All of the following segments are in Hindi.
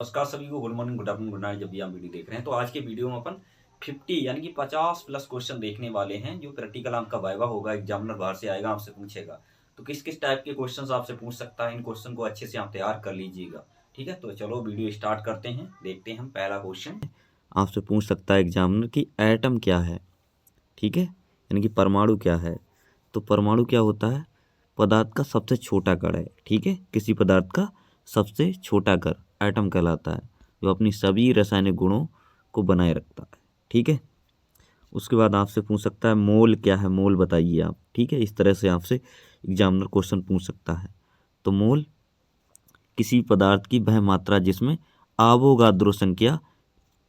नमस्कार सभी को, good morning, good afternoon, good night, जब भी आप वीडियो देख रहे हैं। तो आज के वीडियो में अपन 50 यानी कि 50 प्लस क्वेश्चन देखने वाले हैं। जो प्रैक्टिकल आपका वाइवा होगा, एग्जामिनर बाहर से आएगा, आपसे पूछेगा तो किस किस टाइप के क्वेश्चंस आपसे पूछ सकता है। इन क्वेश्चन को अच्छे से आप तैयार कर लीजिएगा। ठीक है, तो चलो वीडियो स्टार्ट करते हैं। देखते हैं हम पहला क्वेश्चन। आपसे पूछ सकता है एग्जामिनर कि एटम क्या है। ठीक है, यानी कि परमाणु क्या है। तो परमाणु क्या होता है? पदार्थ का सबसे छोटा कण है। ठीक है, किसी पदार्थ का सबसे छोटा कण एटम कहलाता है, जो अपनी सभी रासायनिक गुणों को बनाए रखता है। ठीक है, उसके बाद आपसे पूछ सकता है मोल क्या है, मोल बताइए आप। ठीक है, इस तरह से आपसे एग्जामिनर क्वेश्चन पूछ सकता है। तो मोल किसी पदार्थ की वह मात्रा जिसमें आवोगाद्रो संख्या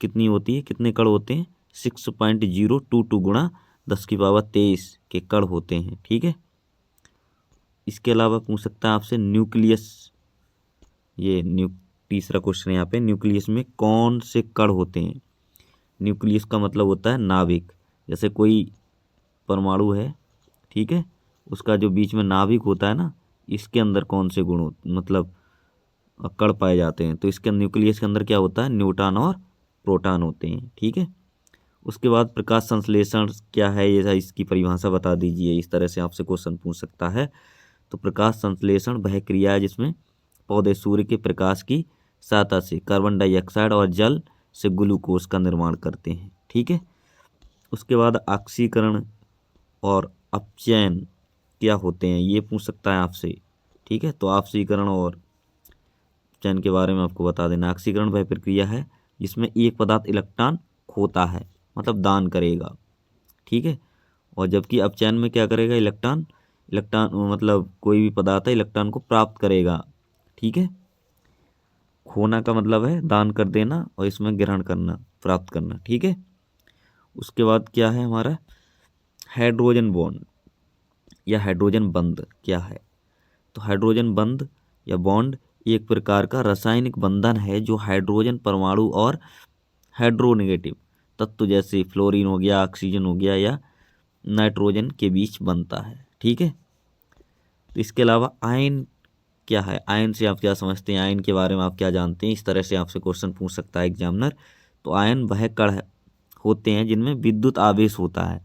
कितनी होती है, कितने कण होते हैं? 6.022 गुणा 10⁻23 के कण होते हैं। ठीक है, इसके अलावा पूछ सकता है आपसे न्यूक्लियस। ये तीसरा क्वेश्चन यहाँ पे, न्यूक्लियस में कौन से कण होते हैं? न्यूक्लियस का मतलब होता है नाभिक। जैसे कोई परमाणु है, ठीक है, उसका जो बीच में नाभिक होता है ना, इसके अंदर कौन से गुण मतलब कण पाए जाते हैं? तो इसके न्यूक्लियस के अंदर क्या होता है? न्यूट्रॉन और प्रोटॉन होते हैं। ठीक है, उसके बाद प्रकाश संश्लेषण क्या है, ये इसकी परिभाषा बता दीजिए। इस तरह से आपसे क्वेश्चन पूछ सकता है। तो प्रकाश संश्लेषण वह क्रिया है जिसमें पौधे सूर्य के प्रकाश की सहायता से कार्बन डाइऑक्साइड और जल से ग्लूकोज का निर्माण करते हैं। ठीक है, उसके बाद ऑक्सीकरण और अपचयन क्या होते हैं, ये पूछ सकता है आपसे। ठीक है, तो ऑक्सीकरण और चयन के बारे में आपको बता देना। ऑक्सीकरण वह प्रक्रिया है जिसमें एक पदार्थ इलेक्ट्रॉन खोता है, मतलब दान करेगा। ठीक है, और जबकि अपचयन में क्या करेगा? इलेक्ट्रॉन इलेक्ट्रॉन मतलब कोई भी पदार्थ है, इलेक्ट्रॉन को प्राप्त करेगा। ठीक है, खोना का मतलब है दान कर देना, और इसमें ग्रहण करना, प्राप्त करना। ठीक है, उसके बाद क्या है हमारा? हाइड्रोजन बॉन्ड या हाइड्रोजन बंध क्या है? तो हाइड्रोजन बंध या बॉन्ड एक प्रकार का रासायनिक बंधन है जो हाइड्रोजन परमाणु और हाइड्रोनेगेटिव तत्व जैसे फ्लोरीन हो गया, ऑक्सीजन हो गया या नाइट्रोजन के बीच बनता है। ठीक है, तो इसके अलावा आयन क्या है? आयन से आप क्या समझते हैं, आयन के बारे में आप क्या जानते हैं? इस तरह से आपसे क्वेश्चन पूछ सकता है एग्जामिनर। तो आयन वह कण होते हैं जिनमें विद्युत आवेश होता है।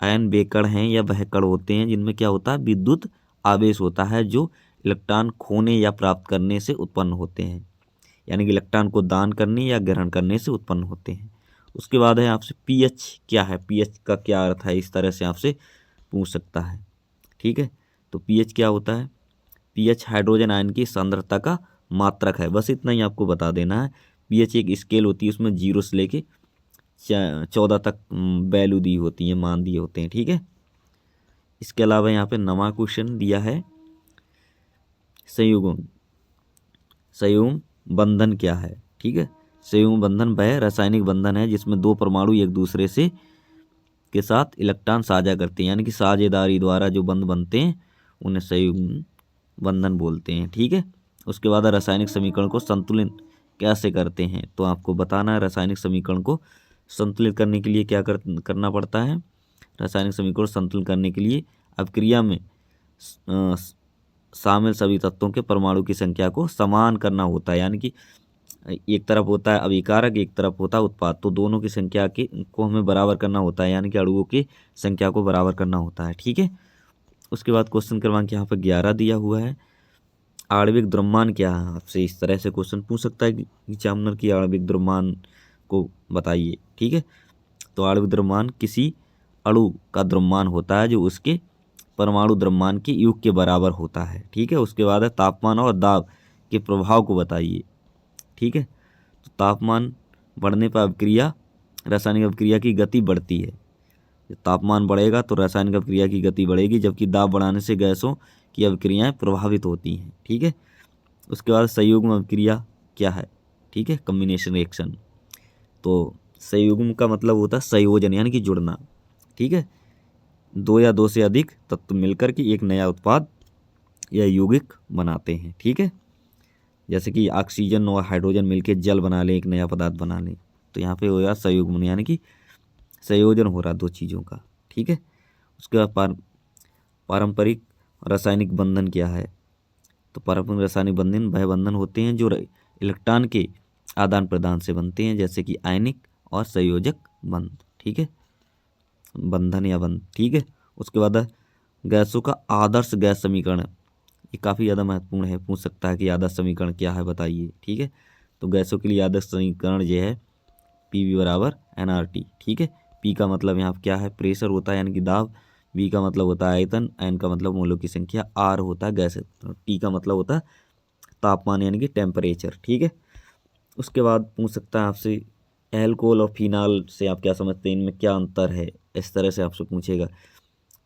आयन वे कण हैं या वह कण होते हैं जिनमें क्या होता है? विद्युत आवेश होता है, जो इलेक्ट्रॉन खोने या प्राप्त करने से उत्पन्न होते हैं, यानी कि इलेक्ट्रॉन को दान करने या ग्रहण करने से उत्पन्न होते हैं। उसके बाद है आपसे पीएच क्या है, पीएच का क्या अर्थ है, इस तरह से आपसे पूछ सकता है। ठीक है, तो पीएच क्या होता है? पीएच हाइड्रोजन आयन की सांद्रता का मात्रक है। बस इतना ही आपको बता देना है। पीएच एक स्केल होती है, उसमें 0 से लेके 14 तक वैल्यू दी होती है, मान दिए होते हैं। ठीक है, इसके अलावा यहाँ पे नवा क्वेश्चन दिया है संयुग्म। संयुग्म बंधन क्या है? ठीक है, संयुग्म बंधन वह रासायनिक बंधन है जिसमें दो परमाणु एक दूसरे से के साथ इलेक्ट्रॉन साझा करते हैं, यानी कि साझेदारी द्वारा जो बंध बनते हैं उन्हें संयुग्म बंधन बोलते हैं। ठीक है, उसके बाद रासायनिक समीकरण को संतुलित कैसे करते हैं? तो आपको बताना है रासायनिक समीकरण को संतुलित करने के लिए क्या करना पड़ता है। रासायनिक समीकरण संतुलित करने के लिए अभिक्रिया में अ, शामिल सभी तत्वों के परमाणु की संख्या को समान करना होता है, यानी कि एक तरफ होता है अभिकारक, एक तरफ होता है उत्पाद, तो दोनों की संख्या की को हमें बराबर करना होता है, यानी कि अणुओं की संख्या को बराबर करना होता है। ठीक है, उसके बाद क्वेश्चन क्रमांक यहाँ पर 11 दिया हुआ है। आणविक द्रव्यमान क्या है? आपसे इस तरह से क्वेश्चन पूछ सकता है कि एग्जामिनर की आणविक द्रव्यमान को बताइए। ठीक है, तो आणविक द्रव्यमान किसी अणु का द्रव्यमान होता है जो उसके परमाणु द्रव्यमान के योग के बराबर होता है। ठीक है, उसके बाद है तापमान और दाब के प्रभाव को बताइए। ठीक है, तो तापमान बढ़ने पर अभिक्रिया रासायनिक अभिक्रिया की गति बढ़ती है। जब तापमान बढ़ेगा तो रासायनिक अभिक्रिया की गति बढ़ेगी, जबकि दाब बढ़ाने से गैसों की अभिक्रियाएं प्रभावित होती हैं। ठीक है, उसके बाद संयुग्म अभिक्रिया क्या है? ठीक है, कम्बिनेशन रिएक्शन। तो संयुग्म का मतलब होता है संयोजन, यानी कि जुड़ना। ठीक है, दो या दो से अधिक तत्व मिलकर के एक नया उत्पाद या यौगिक बनाते हैं। ठीक है, जैसे कि ऑक्सीजन और हाइड्रोजन मिलकर जल बना लें, एक नया पदार्थ बना लें, तो यहाँ पे हो गया संयुग्मन, यानी कि संयोजन हो रहा दो चीज़ों का। ठीक है, उसके बाद पारंपरिक रासायनिक बंधन क्या है? तो पारंपरिक रासायनिक बंधन वह बंधन होते हैं जो इलेक्ट्रॉन के आदान प्रदान से बनते हैं, जैसे कि आयनिक और संयोजक बंध, ठीक है, बंधन या बंध, ठीक है। उसके बाद गैसों का आदर्श गैस समीकरण, ये काफ़ी ज़्यादा महत्वपूर्ण है, पूछ सकता है कि आदर्श समीकरण क्या है बताइए, ठीक है। तो गैसों के लिए आदर्श समीकरण ये है PV बराबर nRT, ठीक है। P का मतलब यहाँ क्या है, प्रेशर होता है यानी कि दाब, V का मतलब होता है आयतन, N का मतलब मोलों की संख्या, R होता है गैस, T का मतलब होता है तापमान यानी कि टेम्परेचर, ठीक है। उसके बाद पूछ सकता है आपसे एल्कोहल और फिनाल से आप क्या समझते हैं, इनमें क्या अंतर है, इस तरह से आपसे पूछेगा।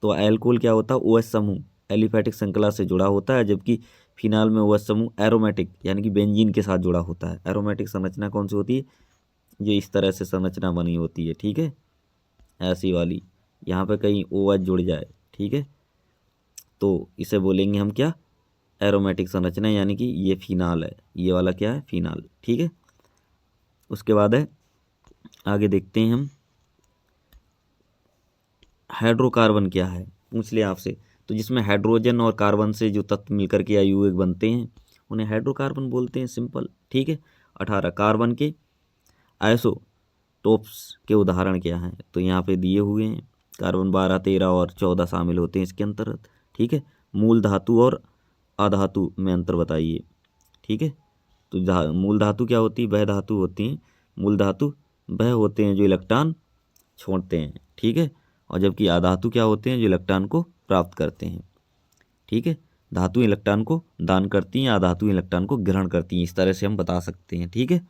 तो अल्कोहल क्या होता है, OH समूह एलिफैटिक श्रृंखला से जुड़ा होता है, जबकि फिनाल में OH समूह एरोमेटिक यानी कि बेंजीन के साथ जुड़ा होता है। एरोमेटिक संरचना कौन सी होती है, ये इस तरह से संरचना बनी होती है, ठीक है, ऐसी वाली, यहाँ पे कहीं OH जुड़ जाए, ठीक है, तो इसे बोलेंगे हम क्या, एरोमेटिक संरचना, यानी कि ये फिनाल है, ये वाला क्या है, फिनाल, ठीक है। उसके बाद है, आगे देखते हैं हम, हाइड्रोकार्बन क्या है, पूछ लिया आपसे। तो जिसमें हाइड्रोजन और कार्बन से जो तत्व मिलकर के आयु बनते हैं उन्हें हाइड्रोकार्बन बोलते हैं, सिंपल, ठीक है। 18 कार्बन के आइसोटोप्स के उदाहरण क्या हैं, तो यहाँ पे दिए हुए हैं, कार्बन 12, 13 और 14 शामिल होते हैं इसके अंतर्गत, ठीक है। मूल धातु और अधातु में अंतर बताइए, ठीक है। तो मूल धातु क्या होती है, वह धातु होती हैं, मूल धातु वह होते हैं जो इलेक्ट्रॉन छोड़ते हैं, ठीक है, और जबकि अधातु क्या होते हैं, जो इलेक्ट्रॉन को प्राप्त करते हैं, ठीक है। धातु इलेक्ट्रॉन को दान करती हैं, अधातु इलेक्ट्रॉन को ग्रहण करती हैं, इस तरह से हम बता सकते हैं, ठीक है।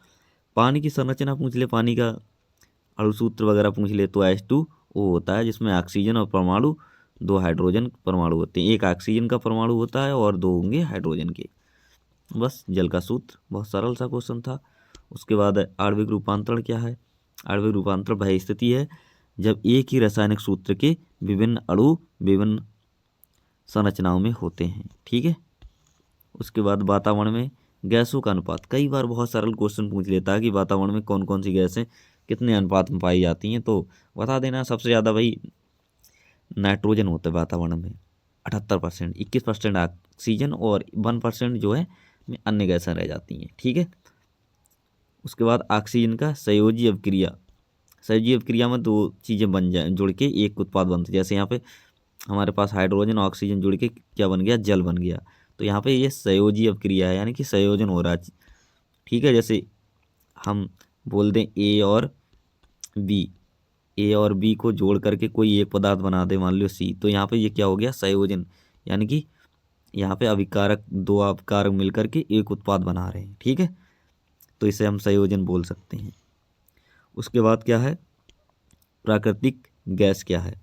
पानी की संरचना पूछ ले, पानी का अणुसूत्र वगैरह पूछ ले, तो H2O होता है, जिसमें ऑक्सीजन और परमाणु, 2 हाइड्रोजन परमाणु होते हैं, एक ऑक्सीजन का परमाणु होता है और 2 होंगे हाइड्रोजन के। बस जल का सूत्र, बहुत सरल सा क्वेश्चन था। उसके बाद आणविक रूपांतरण क्या है, आणविक रूपांतरण वह स्थिति है जब एक ही रासायनिक सूत्र के विभिन्न अणु विभिन्न संरचनाओं में होते हैं, ठीक है। उसके बाद वातावरण में गैसों का अनुपात, कई बार बहुत सरल क्वेश्चन पूछ लेता है कि वातावरण में कौन कौन सी गैसें कितने अनुपात में पाई जाती हैं, तो बता देना, सबसे ज़्यादा भाई नाइट्रोजन होता है वातावरण में 78%, 21% ऑक्सीजन और 1% जो है अन्य गैसें रह जाती हैं, ठीक है। उसके बाद ऑक्सीजन का संयोजी अभिक्रिया, संयोजी अभिक्रिया में 2 चीज़ें बन जाए, जुड़ के एक उत्पाद बनते, जैसे यहाँ पे हमारे पास हाइड्रोजन और ऑक्सीजन जुड़ के क्या बन गया, जल बन गया, तो यहाँ पे ये संयोजी अभिक्रिया है, यानी कि संयोजन हो रहा है, ठीक है। जैसे हम बोल दें ए और बी को जोड़ करके कोई एक पदार्थ बना दे, मान लो C, तो यहाँ पे ये क्या हो गया, संयोजन, यानी कि यहाँ पे अभिकारक, 2 अभिकारक मिलकर के एक उत्पाद बना रहे हैं, ठीक है, तो इसे हम संयोजन बोल सकते हैं। उसके बाद क्या है, प्राकृतिक गैस क्या है,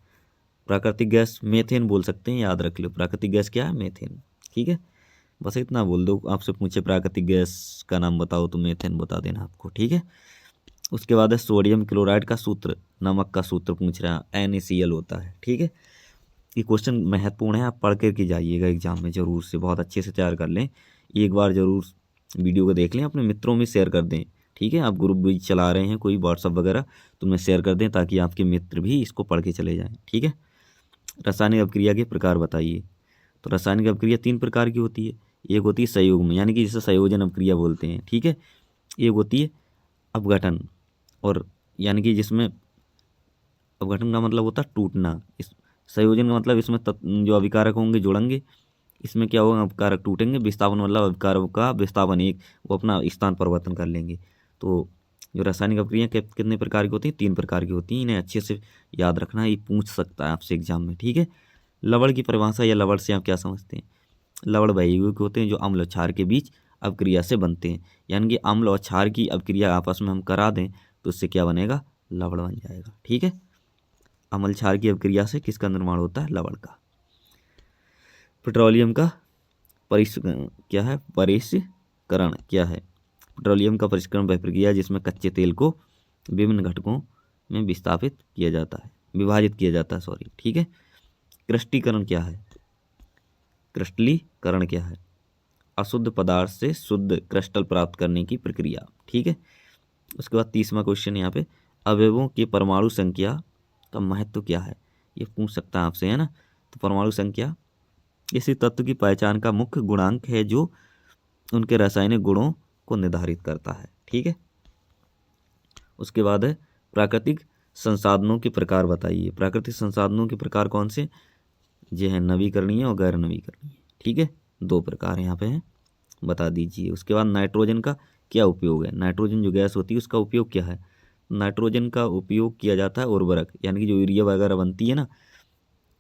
प्राकृतिक गैस मेथेन बोल सकते हैं, याद रख लो, प्राकृतिक गैस क्या है, मेथेन, ठीक है। बस इतना बोल दो, आपसे पूछे प्राकृतिक गैस का नाम बताओ तो मेथेन बता देना आपको, ठीक है। उसके बाद है सोडियम क्लोराइड का सूत्र, नमक का सूत्र पूछ रहा है, NaCl होता है, ठीक है। ये क्वेश्चन महत्वपूर्ण है, आप पढ़ करके जाइएगा एग्जाम में ज़रूर से, बहुत अच्छे से तैयार कर लें, एक बार ज़रूर वीडियो को देख लें, अपने मित्रों में शेयर कर दें, ठीक है। आप ग्रुप भी चला रहे हैं कोई व्हाट्सअप वगैरह, तो उनमें शेयर कर दें ताकि आपके मित्र भी इसको पढ़ के चले जाएँ, ठीक है। रासायनिक अभिक्रिया के प्रकार बताइए, तो रासायनिक अभिक्रिया 3 प्रकार की होती है, एक होती है संयुग्म, यानी कि जिसे संयोजन अभिक्रिया बोलते हैं, ठीक है। एक होती है अपघटन, और यानी कि जिसमें अपघटन का मतलब होता है टूटना, इस संयोजन का मतलब इसमें जो अभिकारक होंगे जुड़ेंगे, इसमें क्या होगा, अभिकारक टूटेंगे, विस्थापन मतलब अभिकारकों का विस्थापन एक वो अपना स्थान परिवर्तन कर लेंगे। तो जो रासायनिक अभिक्रिया कितने प्रकार की होती हैं, 3 प्रकार की होती हैं, इन्हें अच्छे से याद रखना, ये पूछ सकता है आपसे एग्जाम में, ठीक है। लवण की परिभाषा या लवण से आप क्या समझते हैं, लवण वही होते हैं जो अम्ल और क्षार के बीच अभिक्रिया से बनते हैं, यानी कि अम्ल और क्षार की अभिक्रिया आपस में हम करा दें तो उससे क्या बनेगा, लवण बन जाएगा, ठीक है। अम्ल क्षार की अभिक्रिया से किसका निर्माण होता है, लवण का। पेट्रोलियम का क्या है, परिष्करण क्या है, पेट्रोलियम का परिष्करण वह प्रक्रिया है जिसमें कच्चे तेल को विभिन्न घटकों में विस्थापित किया जाता है, विभाजित किया जाता है, सॉरी, ठीक है। क्रिस्टलीकरण क्या है, क्रिस्टलीकरण क्या है, अशुद्ध पदार्थ से शुद्ध क्रिस्टल प्राप्त करने की प्रक्रिया, ठीक है। उसके बाद 30वां क्वेश्चन यहाँ पे, अवयवों की परमाणु संख्या का महत्व क्या है, ये पूछ सकता है आपसे, है ना। तो परमाणु संख्या किसी तत्व की पहचान का मुख्य गुणांक है जो उनके रासायनिक गुणों को निर्धारित करता है, ठीक है। उसके बाद है प्राकृतिक संसाधनों के प्रकार बताइए। प्राकृतिक संसाधनों के प्रकार कौन से? ये हैं नवीकरणीय और गैर नवीकरणीय। ठीक है, 2 प्रकार यहाँ पे हैं, बता दीजिए। उसके बाद नाइट्रोजन का क्या उपयोग है? नाइट्रोजन जो गैस होती है उसका उपयोग क्या है? नाइट्रोजन का उपयोग किया जाता है उर्वरक, यानी कि जो यूरिया वगैरह बनती है ना,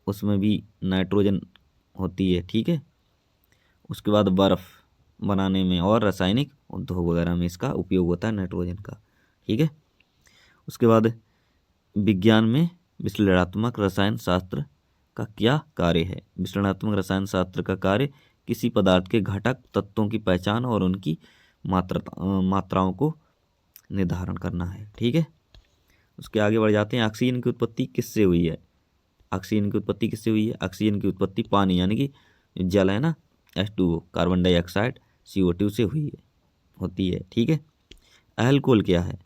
उसमें भी नाइट्रोजन होती है। ठीक है, उसके बाद बर्फ़ बनाने में और रासायनिक उद्योग वगैरह में इसका उपयोग होता है नाइट्रोजन का। ठीक है, उसके बाद विज्ञान में विश्लेषणात्मक रसायन शास्त्र का क्या कार्य है? विश्लेषणात्मक रसायन शास्त्र का कार्य किसी पदार्थ के घटक तत्वों की पहचान और उनकी मात्राओं को निर्धारण करना है। ठीक है, उसके आगे बढ़ जाते हैं। ऑक्सीजन की उत्पत्ति किससे हुई है? ऑक्सीजन की उत्पत्ति किससे हुई है? ऑक्सीजन की उत्पत्ति पानी यानी कि जल है ना, H2O, कार्बन डाइऑक्साइड, CO2 से होती है। ठीक है, अल्कोहल क्या है?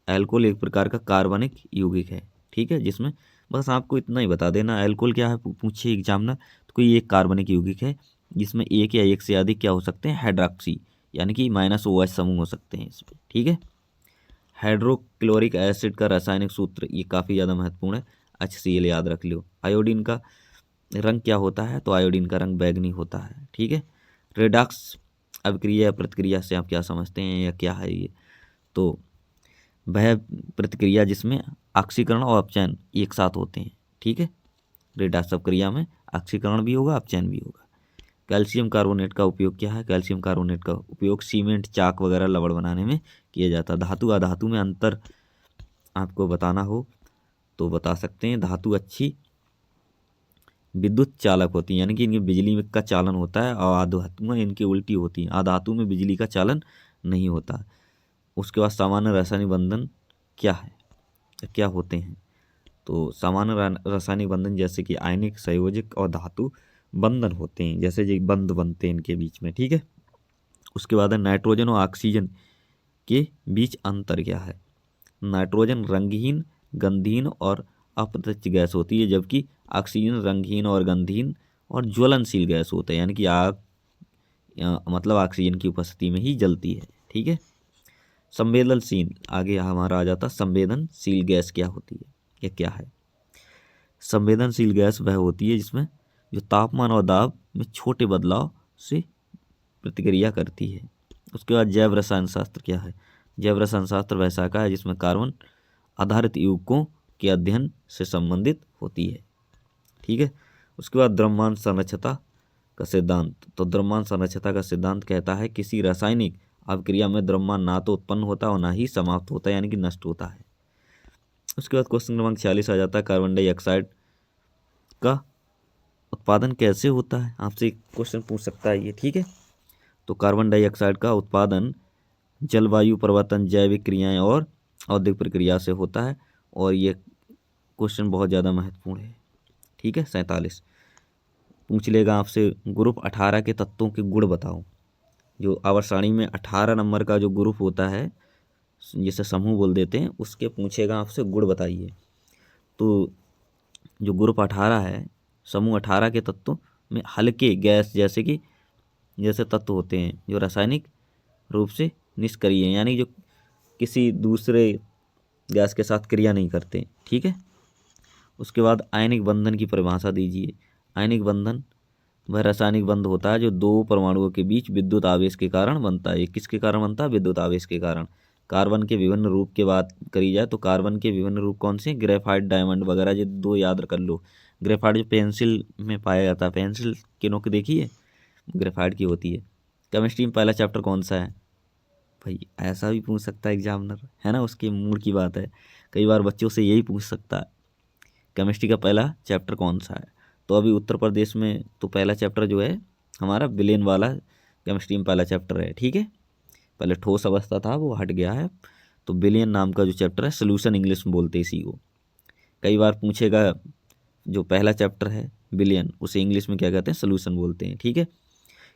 अल्कोहल एक प्रकार का कार्बनिक यौगिक है। ठीक है, जिसमें बस आपको इतना ही बता देना अल्कोहल क्या है, पूछिए एग्जामिनर तो कोई एक कार्बनिक यौगिक है जिसमें एक या एक से अधिक क्या हो सकते हैं? हाइड्रॉक्सी यानी कि -OH समूह हो सकते हैं इसमें। ठीक है, हाइड्रोक्लोरिक एसिड का रासायनिक सूत्र, ये काफ़ी ज़्यादा महत्वपूर्ण है, HCl याद रख लो। आयोडीन का रंग क्या होता है? तो आयोडीन का रंग बैंगनी होता है। ठीक है, रेडॉक्स अभिक्रिया या प्रतिक्रिया से आप क्या समझते हैं या क्या है ये? तो वह प्रतिक्रिया जिसमें ऑक्सीकरण और अपचयन एक साथ होते हैं। ठीक है, रेडॉक्स अभिक्रिया में ऑक्सीकरण भी होगा, अपचयन भी होगा। कैल्शियम कार्बोनेट का उपयोग क्या है? कैल्शियम कार्बोनेट का उपयोग सीमेंट, चाक वगैरह लवड़ बनाने में किया जाता है। धातु अधातु में अंतर आपको बताना हो तो बता सकते हैं। धातु अच्छी विद्युत चालक होती है, यानी कि इनकी बिजली में का चालन होता है, और अधातुएं इनकी उल्टी होती हैं, अधातु में बिजली का चालन नहीं होता। उसके बाद सामान्य रासायनिक बंधन क्या है, क्या होते हैं? तो सामान्य रासायनिक बंधन जैसे कि आयनिक, संयोजक और धातु बंधन होते हैं, जैसे ये बंध बनते हैं इनके बीच में। ठीक है, उसके बाद है नाइट्रोजन और ऑक्सीजन के बीच अंतर क्या है? नाइट्रोजन रंगहीन, गंधहीन और अप्रत्यक्ष गैस होती है, जबकि ऑक्सीजन रंगहीन और गंधहीन और ज्वलनशील गैस होता है, यानी कि आग मतलब ऑक्सीजन की उपस्थिति में ही जलती है। ठीक है, संवेदनशील, आगे हमारा आ जाता संवेदनशील गैस क्या होती है, ये क्या है? संवेदनशील गैस वह होती है जिसमें जो तापमान और दाब में छोटे बदलाव से प्रतिक्रिया करती है। उसके बाद जैव रसायन शास्त्र क्या है? जैव रसायन शास्त्र वह शाखा है जिसमें कार्बन आधारित यौगिकों के अध्ययन से संबंधित होती है। ठीक है, उसके बाद द्रव्यमान संरक्षता का सिद्धांत। तो द्रव्यमान संरक्षता का सिद्धांत कहता है किसी रासायनिक अभिक्रिया में द्रव्यमान ना तो उत्पन्न होता और ना ही समाप्त होता, यानी कि नष्ट होता है। उसके बाद क्वेश्चन क्रमांक 46 आ जाता है, कार्बन डाइऑक्साइड का उत्पादन कैसे होता है? आपसे क्वेश्चन पूछ सकता है ये। ठीक है, तो कार्बन डाइऑक्साइड का उत्पादन जलवायु परिवर्तन, जैविक क्रियाएं और औद्योगिक प्रक्रिया से होता है, और ये क्वेश्चन बहुत ज़्यादा महत्वपूर्ण है। ठीक है, 47 पूछ लेगा आपसे ग्रुप 18 के तत्वों के गुण बताओ। जो आवर्त सारणी में 18 नंबर का जो ग्रुप होता है, जिसे समूह बोल देते हैं, उसके पूछेगा आपसे गुण बताइए। तो जो ग्रुप 18 है, समूह 18 के तत्वों में हल्के गैस जैसे तत्व होते हैं जो रासायनिक रूप से निष्क्रिय हैं, यानी जो किसी दूसरे गैस के साथ क्रिया नहीं करते। ठीक है, उसके बाद आयनिक बंधन की परिभाषा दीजिए। आयनिक बंधन वह रासायनिक बंध होता है जो दो परमाणुओं के बीच विद्युत आवेश के कारण बनता है। ये किसके कारण बनता है? विद्युत आवेश के कारण। कार्बन के विभिन्न रूप की बात करी जाए तो कार्बन के विभिन्न रूप कौन से? ग्रेफाइट, डायमंड वगैरह, ये 2 याद कर लो। ग्रेफाइट जो पेंसिल में पाया जाता है, पेंसिल की नोक देखिए, ग्रेफाइट की होती है। केमिस्ट्री में पहला चैप्टर कौन सा है? भाई ऐसा भी पूछ सकता है एग्जामिनर, है ना, उसके मूड की बात है। कई बार बच्चों से यही पूछ सकता है, केमिस्ट्री का पहला चैप्टर कौन सा है? तो अभी उत्तर प्रदेश में तो पहला चैप्टर जो है हमारा विलेन वाला केमिस्ट्री में पहला चैप्टर है। ठीक है, पहले ठोस अवस्था था वो हट गया है, तो विलेन नाम का जो चैप्टर है, सोल्यूशन इंग्लिश में बोलते हैं इसी को। कई बार पूछेगा जो पहला चैप्टर है विलेन, उसे इंग्लिश में क्या कहते हैं? सोल्यूशन बोलते हैं। ठीक है,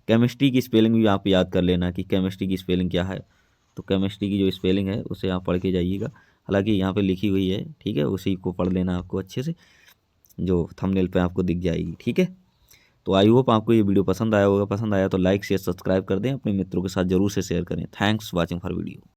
केमिस्ट्री की स्पेलिंग भी आप याद कर लेना कि केमिस्ट्री की स्पेलिंग क्या है। तो केमिस्ट्री की जो स्पेलिंग है उसे आप पढ़ के जाइएगा, हालांकि यहाँ पे लिखी हुई है। ठीक है, उसी को पढ़ लेना आपको अच्छे से, जो थंबनेल पे आपको दिख जाएगी। ठीक है, तो आई होप आपको ये वीडियो पसंद आया होगा। पसंद आया तो लाइक शेयर सब्सक्राइब कर दें, अपने मित्रों के साथ जरूर से शेयर करें। Thanks watching for video.